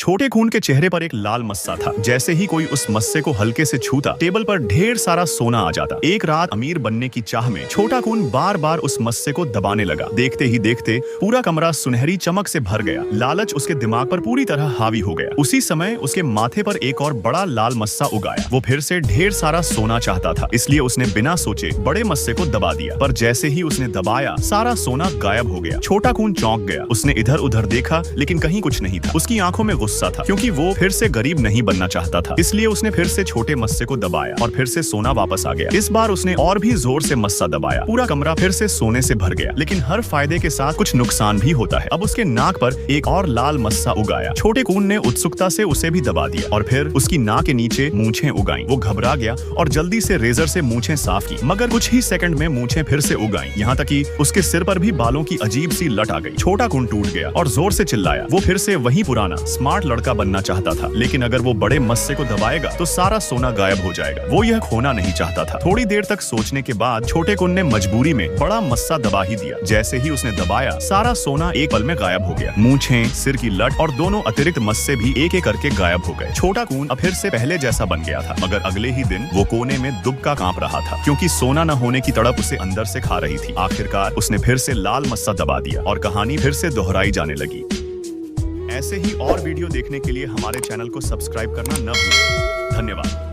छोटे खून के चेहरे पर एक लाल मस्सा था। जैसे ही कोई उस मस्से को हल्के से छूता, टेबल पर ढेर सारा सोना आ जाता। एक रात अमीर बनने की चाह में छोटा खून बार बार उस मस्से को दबाने लगा। देखते ही देखते पूरा कमरा सुनहरी चमक से भर गया। लालच उसके दिमाग पर पूरी तरह हावी हो गया। उसी समय उसके माथे पर एक और बड़ा लाल मस्सा उगाया। वो फिर से ढेर सारा सोना चाहता था, इसलिए उसने बिना सोचे बड़े मस्से को दबा दिया। पर जैसे ही उसने दबाया, सारा सोना गायब हो गया। छोटा खून चौंक गया। उसने इधर उधर देखा, लेकिन कहीं कुछ नहीं था। उसकी आंखों में गुस्सा था, क्योंकि वो फिर से गरीब नहीं बनना चाहता था। इसलिए उसने फिर से छोटे मस्से को दबाया और फिर से सोना वापस आ गया। इस बार उसने और भी जोर से मस्सा दबाया। पूरा कमरा फिर से सोने से भर गया। लेकिन हर फायदे के साथ कुछ नुकसान भी होता है। अब उसके नाक पर एक और लाल मस्सा उगाया। छोटे खून ने उत्सुकता से उसे भी दबा दिया और फिर उसकी नाक के नीचे मूंछें उगाई। वो घबरा गया और जल्दी से रेजर से मूंछें साफ की, मगर कुछ ही सेकंड में मूंछें फिर से उगाई। यहाँ तक कि उसके सिर पर भी बालों की अजीब सी लट आ गई। छोटा खून टूट गया और जोर से चिल्लाया। वो फिर से वही पुराना स्मार्ट लड़का बनना चाहता था, लेकिन अगर वो बड़े मस्से को दबाएगा तो सारा सोना गायब हो जाएगा। वो यह खोना नहीं चाहता था। थोड़ी देर तक सोचने के बाद छोटे खून ने मजबूरी में बड़ा मस्सा दबा ही दिया। जैसे ही उसने दबाया, सारा सोना एक पल में गायब हो गया। मूंछें, सिर की लट और दोनों अतिरिक्त मस्से भी एक एक करके गायब हो गए। छोटा खून अब फिर से पहले जैसा बन गया था, मगर अगले ही दिन वो कोने में दुबका कांप रहा था, क्योंकि सोना न होने की तड़प उसे अंदर से खा रही थी। आखिरकार उसने फिर से लाल मस्सा दबा दिया और कहानी फिर से दोहराई जाने लगी। ऐसे ही और वीडियो देखने के लिए हमारे चैनल को सब्सक्राइब करना न भूलें। धन्यवाद।